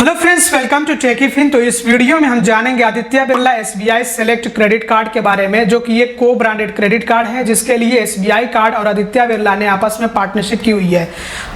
Hello friends, welcome to Techifin. तो इस video में हम जानेंगे Aditya Birla SBI select credit card के बारे में, जो कि एक को ब्रांडेड क्रेडिट कार्ड है जिसके लिए एसबीआई कार्ड और आदित्य बिरला ने आपस में पार्टनरशिप की हुई है।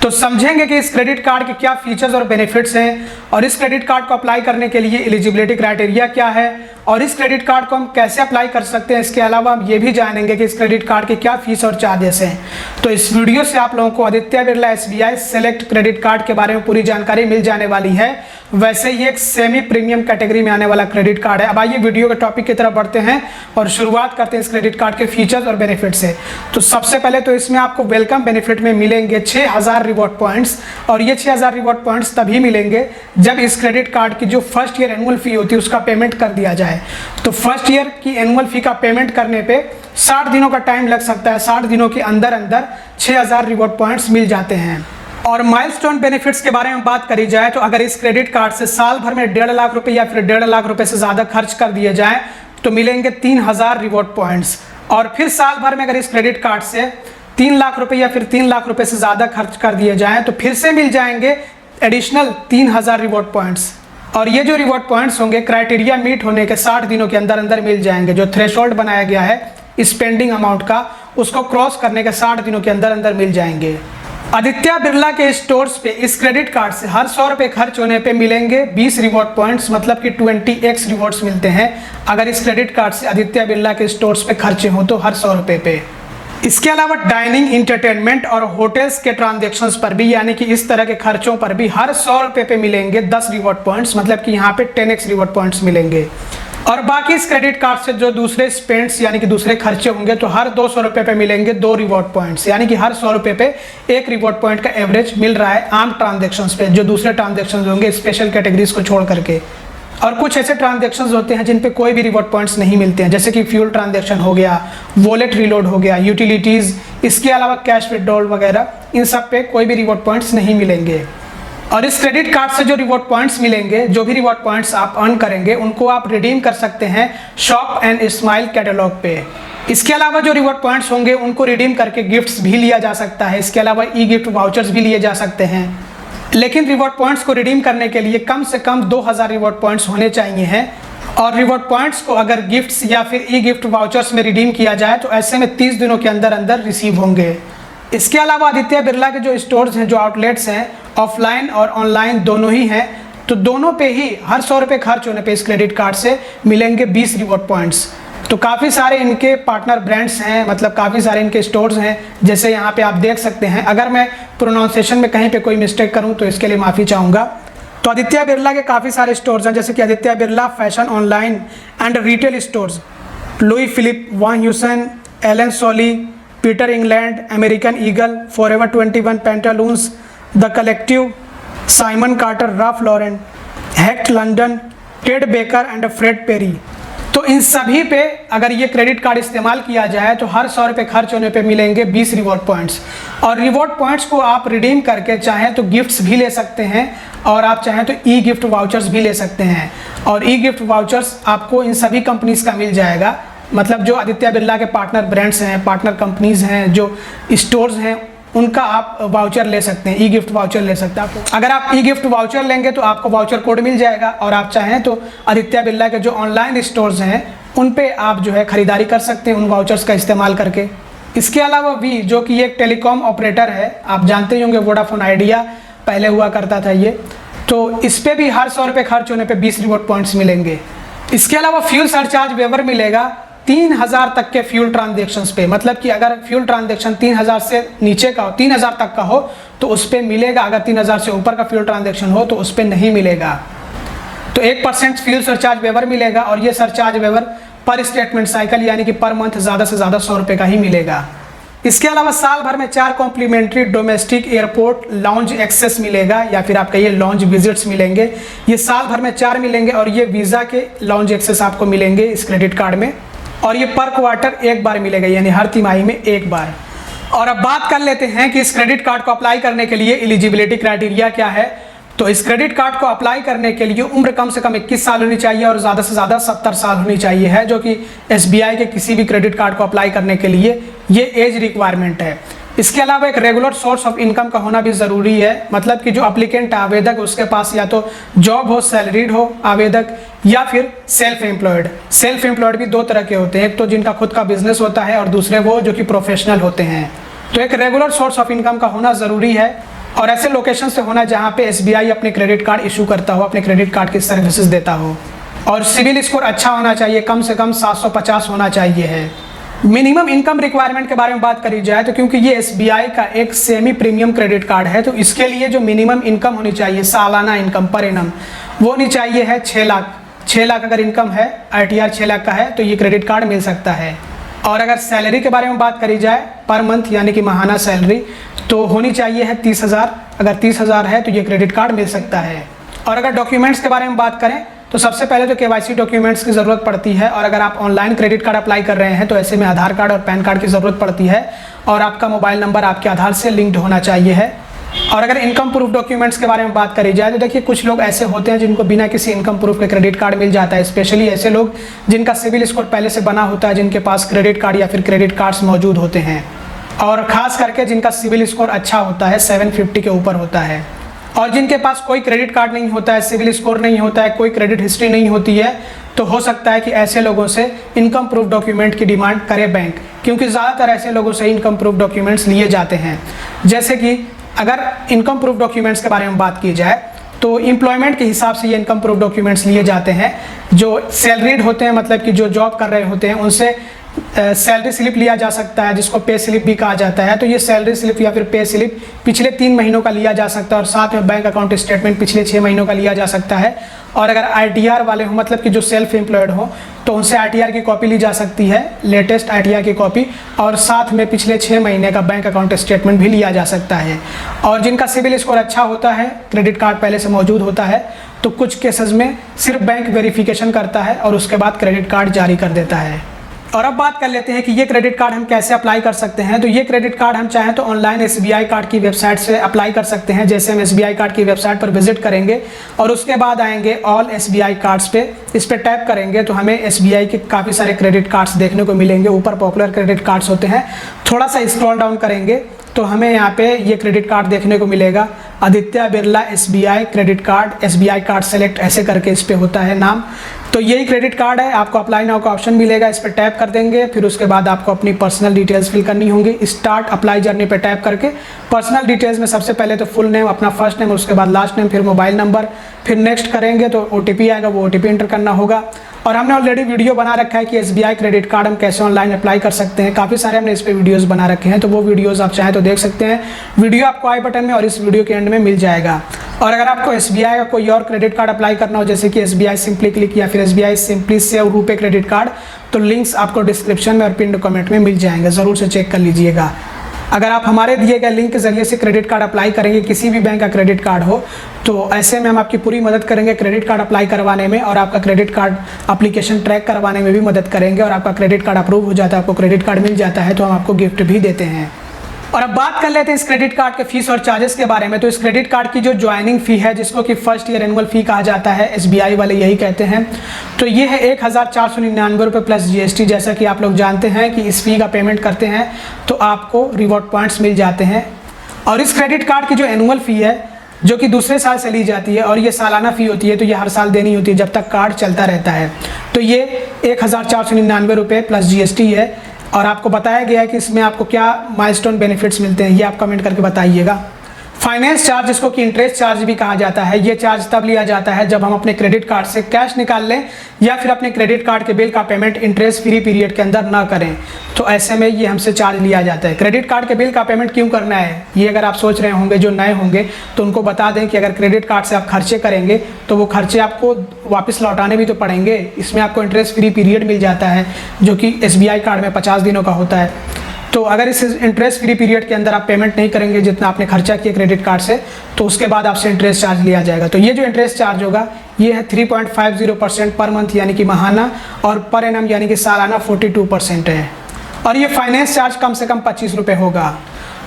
तो समझेंगे कि इस क्रेडिट कार्ड के क्या फीचर्स और बेनिफिट्स हैं और इस क्रेडिट कार्ड को अप्लाई करने के लिए एलिजिबिलिटी क्राइटेरिया क्या है और इस क्रेडिट कार्ड को हम कैसे अप्लाई कर सकते हैं। इसके अलावा हम ये भी जानेंगे कि इस क्रेडिट कार्ड के क्या फीस और चार्जेस हैं। तो इस वीडियो से आप लोगों को Aditya Birla SBI select credit card के बारे में पूरी जानकारी मिल जाने वाली है। वैसे ये एक सेमी प्रीमियम कैटेगरी में आने वाला क्रेडिट कार्ड है। अब आइए वीडियो के टॉपिक की तरफ बढ़ते हैं और शुरुआत करते हैं इस क्रेडिट कार्ड के फीचर्स और बेनिफिट से। तो सबसे पहले तो इसमें आपको वेलकम बेनिफिट में मिलेंगे 6000 रिवॉर्ड पॉइंट्स, और ये 6000 रिवॉर्ड पॉइंट्स तभी मिलेंगे जब इस क्रेडिट कार्ड की जो फर्स्ट ईयर एनुअल फी होती है उसका पेमेंट कर दिया जाए। तो फर्स्ट ईयर की एनुअल फी का पेमेंट करने पे 60 दिनों का टाइम लग सकता है। 60 दिनों के अंदर अंदर 6000 रिवॉर्ड पॉइंट्स मिल जाते हैं। और माइलस्टोन बेनिफिट्स के बारे में बात करी जाए तो अगर इस क्रेडिट कार्ड से साल भर में 1.5 लाख रुपए या फिर 1.5 लाख रुपए से ज़्यादा खर्च कर दिए जाए तो मिलेंगे 3000 रिवॉर्ड पॉइंट्स। और फिर साल भर में अगर इस क्रेडिट कार्ड से 3 लाख रुपए या फिर 3 लाख रुपए से ज़्यादा खर्च कर दिए जाए तो फिर से मिल जाएंगे एडिशनल 3000 रिवॉर्ड पॉइंट्स। और ये जो रिवॉर्ड पॉइंट्स होंगे क्राइटेरिया मीट होने के 60 दिनों के अंदर अंदर मिल जाएंगे। जो थ्रेशोल्ड बनाया गया है स्पेंडिंग अमाउंट का, उसको क्रॉस करने के 60 दिनों के अंदर अंदर मिल जाएंगे। आदित्य बिरला के स्टोर्स पे इस क्रेडिट कार्ड से हर 100 रुपए खर्च होने पे मिलेंगे 20 रिवॉर्ड पॉइंट्स, मतलब कि 20x रिवॉर्ड्स मिलते हैं अगर इस क्रेडिट कार्ड से आदित्य बिरला के स्टोर्स पे खर्चे हो तो हर 100 रुपए पे। इसके अलावा डाइनिंग, इंटरटेनमेंट और होटल्स के ट्रांजैक्शंस पर भी, यानी कि इस तरह के खर्चों पर भी हर 100 रुपए पे मिलेंगे 10 रिवॉर्ड पॉइंट्स, मतलब कि यहाँ पे 10x रिवॉर्ड पॉइंट्स मिलेंगे। और बाकी इस क्रेडिट कार्ड से जो दूसरे स्पेंड्स यानी कि दूसरे खर्चे होंगे तो हर 200 रुपए पे मिलेंगे 2 रिवॉर्ड पॉइंट्स, यानी कि हर 100 रुपए पे 1 रिवॉर्ड पॉइंट का एवरेज मिल रहा है आम ट्रांजैक्शंस पे। जो दूसरे ट्रांजैक्शंस होंगे स्पेशल कैटेगरीज को छोड़ करके, और कुछ ऐसे ट्रांजैक्शंस होते हैं जिन पे कोई भी रिवॉर्ड पॉइंट्स नहीं मिलते हैं, जैसे कि फ्यूल ट्रांजैक्शन हो गया, वॉलेट रीलोड हो गया, यूटिलिटीज, इसके अलावा कैश विड्रॉल वगैरह, इन सब पे कोई भी रिवॉर्ड पॉइंट्स नहीं मिलेंगे। और इस क्रेडिट कार्ड से जो रिवॉर्ड पॉइंट्स मिलेंगे, जो भी रिवॉर्ड पॉइंट्स आप अर्न करेंगे उनको आप रिडीम कर सकते हैं शॉप एंड स्माइल कैटलॉग पे। इसके अलावा जो रिवॉर्ड पॉइंट्स होंगे उनको रिडीम करके गिफ्ट्स भी लिया जा सकता है। इसके अलावा ई गिफ्ट वाउचर्स भी लिए जा सकते हैं, लेकिन रिवॉर्ड पॉइंट्स को रिडीम करने के लिए कम से कम 2000 रिवॉर्ड पॉइंट्स होने चाहिए हैं। और रिवॉर्ड पॉइंट्स को अगर गिफ्ट्स या फिर ई गिफ्ट वाउचर्स में रिडीम किया जाए तो ऐसे में 30 दिनों के अंदर अंदर रिसीव होंगे। इसके अलावा आदित्य बिरला के जो स्टोर्स हैं, जो आउटलेट्स हैं, ऑफलाइन और ऑनलाइन दोनों ही हैं, तो दोनों पे ही हर 100 रुपये खर्च होने पे इस क्रेडिट कार्ड से मिलेंगे 20 रिवॉर्ड पॉइंट्स। तो काफ़ी सारे इनके पार्टनर ब्रांड्स हैं, मतलब काफ़ी सारे इनके स्टोर्स हैं, जैसे यहाँ पे आप देख सकते हैं। अगर मैं प्रोनाउंसिएशन में कहीं पे कोई मिस्टेक करूँ तो इसके लिए माफ़ी चाहूँगा। तो आदित्य बिरला के काफ़ी सारे स्टोर्स हैं, जैसे कि Aditya Birla fashion online and retail stores, Louis Philippe, Van Heusen, Allen Solly, Peter England, American Eagle, forever 21, Pantaloons, the collective, Simon Carter, Ralph Lauren, Hackett London, Ted Baker and Fred Perry. तो इन सभी पे अगर ये credit card इस्तेमाल किया जाए तो हर 100 रुपये खर्च होने पे मिलेंगे 20 रिवॉर्ड पॉइंट्स। और रिवॉर्ड पॉइंट्स को आप रिडीम करके चाहें तो गिफ्ट्स भी ले सकते हैं और आप चाहें तो ई गिफ्ट वाउचर्स भी ले सकते हैं। और ई गिफ्ट वाउचर्स आपको इन सभी कंपनीज का मिल जाएगा, मतलब जो आदित्य बिरला के पार्टनर ब्रांड्स हैं, पार्टनर कंपनीज हैं, जो स्टोर्स हैं, उनका आप वाउचर ले सकते हैं, ई गिफ्ट वाउचर ले सकते हैं। आपको अगर आप ई गिफ्ट वाउचर लेंगे तो आपको वाउचर कोड मिल जाएगा और आप चाहें तो आदित्य बिरला के जो ऑनलाइन स्टोर्स हैं उन पे आप जो है खरीदारी कर सकते हैं उन वाउचर्स का इस्तेमाल करके। इसके अलावा वी, जो कि एक टेलीकॉम ऑपरेटर है, आप जानते ही होंगे वोडाफोन आइडिया पहले हुआ करता था ये, तो इस पर भी हर 100 रुपये खर्च होने पर 20 रिवॉर्ड पॉइंट्स मिलेंगे। इसके अलावा फ्यूल सरचार्ज वेवर मिलेगा 3000 तक के फ्यूल ट्रांजैक्शंस पे, मतलब कि अगर फ्यूल ट्रांजैक्शन 3000 से नीचे का हो, 3000 तक का हो तो उस पर मिलेगा। अगर 3000 से ऊपर का फ्यूल ट्रांजैक्शन हो तो उस पर नहीं मिलेगा। तो 1% फ्यूल सरचार्ज वेवर मिलेगा और ये सरचार्ज वेवर पर स्टेटमेंट साइकिल, यानी कि पर मंथ ज़्यादा से ज़्यादा 100 रुपये का ही मिलेगा। इसके अलावा साल भर में 4 complimentary domestic airport lounge access मिलेगा, या फिर आप कहिए लाउंज विजिट्स मिलेंगे। ये साल भर में 4 मिलेंगे और ये वीज़ा के लाउंज एक्सेस आपको मिलेंगे इस क्रेडिट कार्ड में। और ये पर क्वार्टर एक बार मिलेगा, यानी हर तिमाही में एक बार। और अब बात कर लेते हैं कि इस क्रेडिट कार्ड को अप्लाई करने के लिए एलिजिबिलिटी क्राइटेरिया क्या है। तो इस क्रेडिट कार्ड को अप्लाई करने के लिए उम्र कम से कम 21 साल होनी चाहिए और ज़्यादा से ज़्यादा 70 साल होनी चाहिए है, जो कि एसबीआई के किसी भी क्रेडिट कार्ड को अप्लाई करने के लिए ये एज रिक्वायरमेंट है। इसके अलावा एक रेगुलर सोर्स ऑफ इनकम का होना भी ज़रूरी है, मतलब कि जो अप्लीकेंट आवेदक उसके पास या तो जॉब हो, सैलरीड हो आवेदक, या फिर सेल्फ एम्प्लॉयड। सेल्फ एम्प्लॉयड भी दो तरह के होते हैं, एक तो जिनका खुद का बिजनेस होता है और दूसरे वो जो कि प्रोफेशनल होते हैं। तो एक रेगुलर सोर्स ऑफ इनकम का होना ज़रूरी है और ऐसे लोकेशन से होना जहाँ पे SBI अपने क्रेडिट कार्ड इशू करता हो, अपने क्रेडिट कार्ड की सर्विसेज देता हो। और सिविल स्कोर अच्छा होना चाहिए, कम से कम 750 होना चाहिए है। मिनिमम इनकम रिक्वायरमेंट के बारे में बात करी जाए तो क्योंकि ये SBI का एक सेमी प्रीमियम क्रेडिट कार्ड है, तो इसके लिए जो मिनिमम इनकम होनी चाहिए, सालाना इनकम पर एनम, वो होनी चाहिए है 6 लाख। 6 लाख अगर इनकम है, ITR 6 लाख का है, तो ये क्रेडिट कार्ड मिल सकता है। और अगर सैलरी के बारे में बात करी जाए पर मंथ यानी कि माहाना सैलरी, तो होनी चाहिए है 30,000। अगर 30,000 है तो ये क्रेडिट कार्ड मिल सकता है। और अगर डॉक्यूमेंट्स के बारे में बात करें तो सबसे पहले तो KYC डॉक्यूमेंट्स की ज़रूरत पड़ती है। और अगर आप ऑनलाइन क्रेडिट कार्ड अप्लाई कर रहे हैं तो ऐसे में आधार कार्ड और पैन कार्ड की ज़रूरत पड़ती है और आपका मोबाइल नंबर आपके आधार से लिंक्ड होना चाहिए है। और अगर इनकम प्रूफ डॉक्यूमेंट्स के बारे में बात करी जाए तो देखिए कुछ लोग ऐसे होते हैं जिनको बिना किसी इनकम प्रूफ के क्रेडिट कार्ड मिल जाता है, स्पेशली ऐसे लोग जिनका सिविल स्कोर पहले से बना होता है, जिनके पास क्रेडिट कार्ड या फिर क्रेडिट कार्ड्स मौजूद होते हैं, और ख़ास करके जिनका सिविल स्कोर अच्छा होता है, 750 के ऊपर होता है। और जिनके पास कोई क्रेडिट कार्ड नहीं होता है, सिविल स्कोर नहीं होता है, कोई क्रेडिट हिस्ट्री नहीं होती है, तो हो सकता है कि ऐसे लोगों से इनकम प्रूफ डॉक्यूमेंट की डिमांड करे बैंक, क्योंकि ज़्यादातर ऐसे लोगों से इनकम प्रूफ डॉक्यूमेंट्स लिए जाते हैं। जैसे कि अगर इनकम प्रूफ डॉक्यूमेंट्स के बारे में बात की जाए तो एम्प्लॉयमेंट के हिसाब से ये इनकम प्रूफ डॉक्यूमेंट्स लिए जाते हैं। जो सैलरीड होते हैं, मतलब कि जो जॉब कर रहे होते हैं, उनसे सैलरी स्लिप लिया जा सकता है, जिसको पे स्लिप भी कहा जाता है। तो ये सैलरी स्लिप या फिर पे स्लिप पिछले 3 महीनों का लिया जा सकता है और साथ में बैंक अकाउंट स्टेटमेंट पिछले 6 महीनों का लिया जा सकता है। और अगर ITR वाले हो, मतलब कि जो सेल्फ एम्प्लॉयड हो, तो उनसे ITR की कॉपी ली जा सकती है, लेटेस्ट ITR की कॉपी, और साथ में पिछले 6 महीने का बैंक अकाउंट स्टेटमेंट भी लिया जा सकता है। और जिनका सिविल स्कोर अच्छा होता है, क्रेडिट कार्ड पहले से मौजूद होता है, तो कुछ केसेस में सिर्फ बैंक वेरिफिकेशन करता है और उसके बाद क्रेडिट कार्ड जारी कर देता है। और अब बात कर लेते हैं कि ये क्रेडिट कार्ड हम कैसे अप्लाई कर सकते हैं। तो ये क्रेडिट कार्ड हम चाहें तो ऑनलाइन SBI कार्ड की वेबसाइट से अप्लाई कर सकते हैं। जैसे हम SBI कार्ड की वेबसाइट पर विजिट करेंगे और उसके बाद आएंगे ऑल SBI कार्ड्स पे, इस पर टैप करेंगे तो हमें SBI के काफ़ी सारे क्रेडिट कार्ड्स देखने को मिलेंगे। ऊपर पॉपुलर क्रेडिट कार्ड्स होते हैं, थोड़ा सा स्क्रॉल डाउन करेंगे तो हमें यहाँ पे ये क्रेडिट कार्ड देखने को मिलेगा, Aditya Birla SBI credit card, SBI card select ऐसे करके इस पे होता है नाम। तो यही क्रेडिट कार्ड है। आपको अप्लाई नाउ का ऑप्शन मिलेगा, इस पर टैप कर देंगे। फिर उसके बाद आपको अपनी पर्सनल डिटेल्स फिल करनी होंगी। स्टार्ट अप्लाई जर्नी पे टैप करके पर्सनल डिटेल्स में सबसे पहले तो फुल नेम, अपना फर्स्ट नेम, उसके बाद लास्ट नेम, फिर मोबाइल नंबर, फिर नेक्स्ट करेंगे तो OTP आएगा, वो OTP एंटर करना होगा। और हमने ऑलरेडी वीडियो बना रखा है कि SBI क्रेडिट कार्ड हम कैसे ऑनलाइन अप्लाई कर सकते हैं। काफ़ी सारे हमने इस पे वीडियोस बना रखे हैं, तो वो वीडियोस आप चाहें तो देख सकते हैं। वीडियो आपको आई बटन में और इस वीडियो के एंड में मिल जाएगा। और अगर आपको SBI का कोई और क्रेडिट कार्ड अप्लाई करना हो, जैसे कि SBI सिंपली क्लिक या फिर SBI simply save RuPay credit card, तो लिंक्स आपको डिस्क्रिप्शन में और पिन कमेंट में मिल जाएंगे, ज़रूर से चेक कर लीजिएगा। अगर आप हमारे दिए गए लिंक के जरिए से क्रेडिट कार्ड अप्लाई करेंगे, किसी भी बैंक का क्रेडिट कार्ड हो, तो ऐसे में हम आपकी पूरी मदद करेंगे क्रेडिट कार्ड अप्लाई करवाने में, और आपका क्रेडिट कार्ड एप्लीकेशन ट्रैक करवाने में भी मदद करेंगे। और आपका क्रेडिट कार्ड अप्रूव हो जाता है, आपको क्रेडिट कार्ड मिल जाता है, तो हम आपको गिफ्ट भी देते हैं। और अब बात कर लेते हैं इस क्रेडिट कार्ड के फीस और चार्जेस के बारे में। तो इस क्रेडिट कार्ड की जो ज्वाइनिंग फ़ी है, जिसको कि फर्स्ट ईयर एनुअल फ़ी कहा जाता है, SBI वाले यही कहते हैं, तो ये है 1499 रुपये प्लस GST। जैसा कि आप लोग जानते हैं कि इस फ़ी का पेमेंट करते हैं तो आपको रिवॉर्ड पॉइंट्स मिल जाते हैं। और इस क्रेडिट कार्ड की जो एनुअल फ़ी है, जो कि दूसरे साल से ली जाती है, और ये सालाना फ़ी होती है, तो ये हर साल देनी होती है जब तक कार्ड चलता रहता है। तो ये 1499 रुपये प्लस GST है। और आपको बताया गया है कि इसमें आपको क्या माइलस्टोन बेनिफिट्स मिलते हैं, ये आप कमेंट करके बताइएगा। फाइनेंस चार्ज, जिसको कि इंटरेस्ट चार्ज भी कहा जाता है, ये चार्ज तब लिया जाता है जब हम अपने क्रेडिट कार्ड से कैश निकाल लें या फिर अपने क्रेडिट कार्ड के बिल का पेमेंट इंटरेस्ट फ्री पीरियड के अंदर ना करें, तो ऐसे में ये हमसे चार्ज लिया जाता है। क्रेडिट कार्ड के बिल का पेमेंट क्यों करना है, ये अगर आप सोच रहे होंगे, जो नए होंगे, तो उनको बता दें कि अगर क्रेडिट कार्ड से आप खर्चे करेंगे तो वो खर्चे आपको वापस लौटाने भी तो पड़ेंगे। इसमें आपको इंटरेस्ट फ्री पीरियड मिल जाता है, जो कि SBI कार्ड में 50 दिनों का होता है। तो अगर इस इंटरेस्ट फ्री पीरियड के अंदर आप पेमेंट नहीं करेंगे जितना आपने खर्चा किया क्रेडिट कार्ड से, तो उसके बाद आपसे इंटरेस्ट चार्ज लिया जाएगा। तो ये जो इंटरेस्ट चार्ज होगा, ये है 3.50% पर मंथ यानी कि माहाना, और पर एनम यानी कि सालाना 42% है। और ये फाइनेंस चार्ज कम से कम 25 रुपये होगा।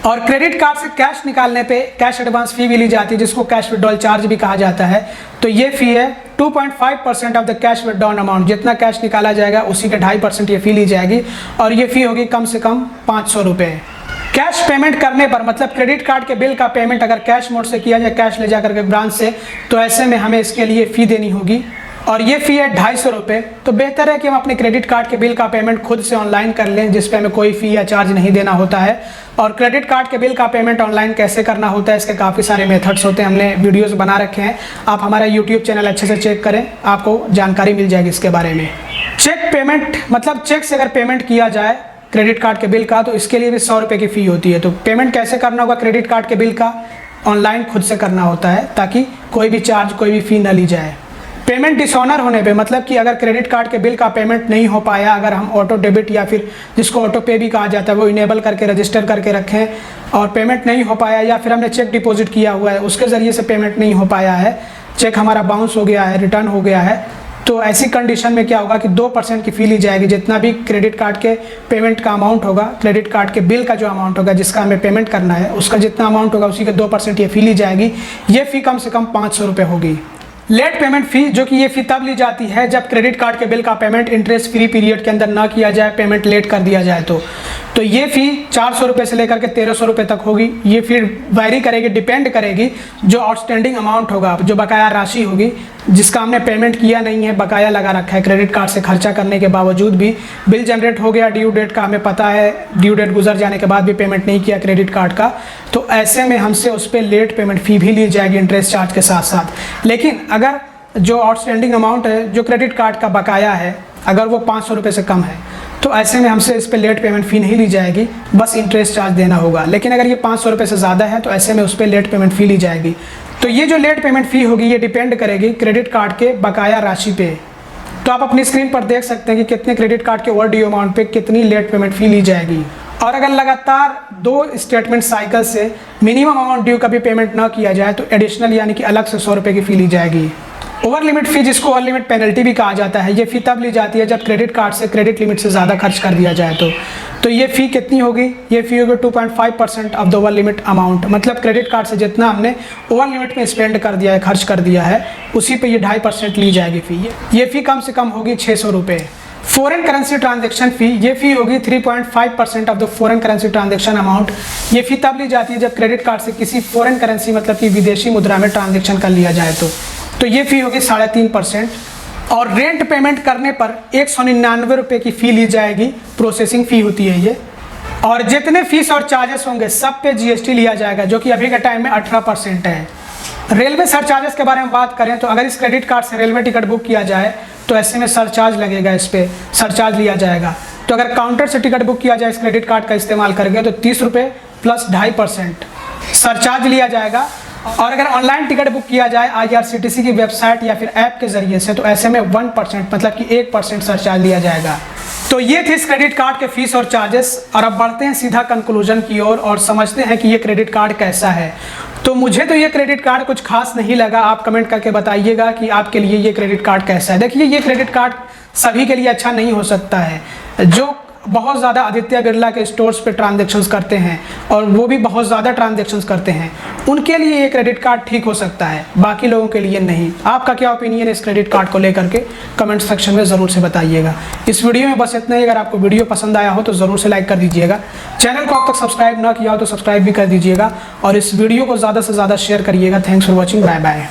और क्रेडिट कार्ड से कैश निकालने पे कैश एडवांस फ़ी भी ली जाती है, जिसको कैश विड्रॉल चार्ज भी कहा जाता है। तो ये फ़ी है 2.5% of the cash withdrawn amount. जितना कैश निकाला जाएगा उसी के 2.5% ये फ़ी ली जाएगी, और ये फ़ी होगी कम से कम 500 रुपये। कैश पेमेंट करने पर मतलब क्रेडिट कार्ड के बिल का पेमेंट अगर कैश मोड से किया जाए, कैश ले जाकर के ब्रांच से, तो ऐसे में हमें इसके लिए फ़ी देनी होगी और ये फ़ी है 250 रुपये। तो बेहतर है कि हम अपने क्रेडिट कार्ड के बिल का पेमेंट खुद से ऑनलाइन कर लें, जिस पे हमें कोई फ़ी या चार्ज नहीं देना होता है। और क्रेडिट कार्ड के बिल का पेमेंट ऑनलाइन कैसे करना होता है, इसके काफ़ी सारे मेथड्स होते हैं, हमने वीडियोस बना रखे हैं। आप हमारा यूट्यूब चैनल अच्छे से चेक करें, आपको जानकारी मिल जाएगी इसके बारे में। चेक पेमेंट मतलब चेक से अगर पेमेंट किया जाए क्रेडिट कार्ड के बिल का, तो इसके लिए भी 100 रुपये की फ़ी होती है। तो पेमेंट कैसे करना होगा क्रेडिट कार्ड के बिल का, ऑनलाइन खुद से करना होता है, ताकि कोई भी चार्ज कोई भी फ़ी ना ली जाए। पेमेंट डिसऑनर होने पे मतलब कि अगर क्रेडिट कार्ड के बिल का पेमेंट नहीं हो पाया, अगर हम ऑटो डेबिट या फिर जिसको ऑटो पे भी कहा जाता है वो इनेबल करके रजिस्टर करके रखें और पेमेंट नहीं हो पाया, या फिर हमने चेक डिपॉजिट किया हुआ है उसके ज़रिए से पेमेंट नहीं हो पाया है, चेक हमारा बाउंस हो गया है, रिटर्न हो गया है, तो ऐसी कंडीशन में क्या होगा कि 2% की फ़ी ली जाएगी। जितना भी क्रेडिट कार्ड के पेमेंट का अमाउंट होगा, क्रेडिट कार्ड के बिल का जो अमाउंट होगा जिसका हमें पेमेंट करना है, उसका जितना अमाउंट होगा उसी के 2% ये फ़ी ली जाएगी। ये फ़ी कम से कम 500 रुपये होगी। लेट पेमेंट फ़ी, जो कि ये फ़ी तब ली जाती है जब क्रेडिट कार्ड के बिल का पेमेंट इंटरेस्ट फ्री पीरियड के अंदर ना किया जाए, पेमेंट लेट कर दिया जाए तो ये फ़ी 400 रुपये से लेकर के 1300 रुपये तक होगी। ये फिर वैरी करेगी, डिपेंड करेगी जो आउटस्टैंडिंग अमाउंट होगा, जो बकाया राशि होगी जिसका हमने पेमेंट किया नहीं है, बकाया लगा रखा है क्रेडिट कार्ड से खर्चा करने के बावजूद भी। बिल जनरेट हो गया, ड्यू डेट का हमें पता है, ड्यू डेट गुजर जाने के बाद भी पेमेंट नहीं किया क्रेडिट कार्ड का, तो ऐसे में हमसे उस पर लेट पेमेंट फ़ी भी ली जाएगी इंटरेस्ट चार्ज के साथ साथ। लेकिन अगर जो आउटस्टैंडिंग अमाउंट है, जो क्रेडिट कार्ड का बकाया है, अगर वो 500 रुपये से कम है, तो ऐसे में हमसे इस पर लेट पेमेंट फ़ी नहीं ली जाएगी, बस इंटरेस्ट चार्ज देना होगा। लेकिन अगर ये 500 रुपये से ज़्यादा है तो ऐसे में उस पर लेट पेमेंट फ़ी ली जाएगी। तो ये जो लेट पेमेंट फ़ी होगी ये डिपेंड करेगी क्रेडिट कार्ड के बकाया राशि पे। तो आप अपनी स्क्रीन पर देख सकते हैं कि कितने क्रेडिट कार्ड के ओवर ड्यू अमाउंट पे कितनी लेट पेमेंट फ़ी ली जाएगी। और अगर लगातार 2 स्टेटमेंट साइकिल से मिनिमम अमाउंट ड्यू का भी पेमेंट ना किया जाए तो एडिशनल यानी कि अलग से 100 रुपये की फ़ी ली जाएगी। ओवर लिमिट फ़ी, जिसको ओवर लिमिट पेनल्टी भी कहा जाता है, ये फ़ी तब ली जाती है जब क्रेडिट कार्ड से क्रेडिट लिमिट से ज़्यादा खर्च कर दिया जाए तो ये फ़ी कितनी होगी, ये फ़ी होगी 2.5% of the over limit amount. मतलब क्रेडिट कार्ड से जितना हमने ओवर लिमिट में स्पेंड कर दिया है, खर्च कर दिया है, उसी पे ये 2.5% ली जाएगी फ़ी। ये फ़ी कम से कम होगी 600 रुपये। फॉरेन करेंसी ट्रांजैक्शन फ़ी, ये फ़ी होगी 3.5% of the foreign currency transaction amount. ये फ़ी तब ली जाती है जब क्रेडिट कार्ड से किसी फॉरेन करेंसी मतलब कि विदेशी मुद्रा में ट्रांजैक्शन कर लिया जाए तो ये फ़ी होगी 3.5%। और रेंट पेमेंट करने पर 199 रुपये की फ़ी ली जाएगी, प्रोसेसिंग फ़ी होती है ये। और जितने फीस और चार्जेस होंगे सब पे GST लिया जाएगा, जो कि अभी के टाइम में 18% है। रेलवे सरचार्जेस के बारे में बात करें तो अगर इस क्रेडिट कार्ड से रेलवे टिकट बुक किया जाए तो ऐसे में सरचार्ज लगेगा, इस पर सरचार्ज लिया जाएगा। तो अगर काउंटर से टिकट बुक किया जाए इस क्रेडिट कार्ड का इस्तेमाल करके तो 30 रुपये प्लस 2.5% सरचार्ज लिया जाएगा। और अगर ऑनलाइन टिकट बुक किया जाए IRCTC की वेबसाइट या फिर ऐप के ज़रिए से तो ऐसे में 1% मतलब कि 1% सरचार्ज लिया जाएगा। तो ये थे इस क्रेडिट कार्ड के फीस और चार्जेस। और अब बढ़ते हैं सीधा कंक्लूजन की ओर और समझते हैं कि ये क्रेडिट कार्ड कैसा है। तो मुझे तो ये क्रेडिट कार्ड कुछ खास नहीं लगा, आप कमेंट करके बताइएगा कि आपके लिए ये क्रेडिट कार्ड कैसा है। देखिए, ये क्रेडिट कार्ड सभी के लिए अच्छा नहीं हो सकता है। जो बहुत ज़्यादा आदित्य बिरला के स्टोर्स पे ट्रांजैक्शंस करते हैं और वो भी बहुत ज़्यादा ट्रांजैक्शंस करते हैं, उनके लिए ये क्रेडिट कार्ड ठीक हो सकता है, बाकी लोगों के लिए नहीं। आपका क्या ओपिनियन है इस क्रेडिट कार्ड को लेकर के, कमेंट सेक्शन में ज़रूर से बताइएगा। इस वीडियो में बस इतना ही। अगर आपको वीडियो पसंद आया हो तो ज़रूर से लाइक कर दीजिएगा। चैनल को अब तक सब्सक्राइब ना किया हो तो सब्सक्राइब भी कर दीजिएगा और इस वीडियो को ज़्यादा से ज़्यादा शेयर करिएगा। Thanks for watching, bye bye.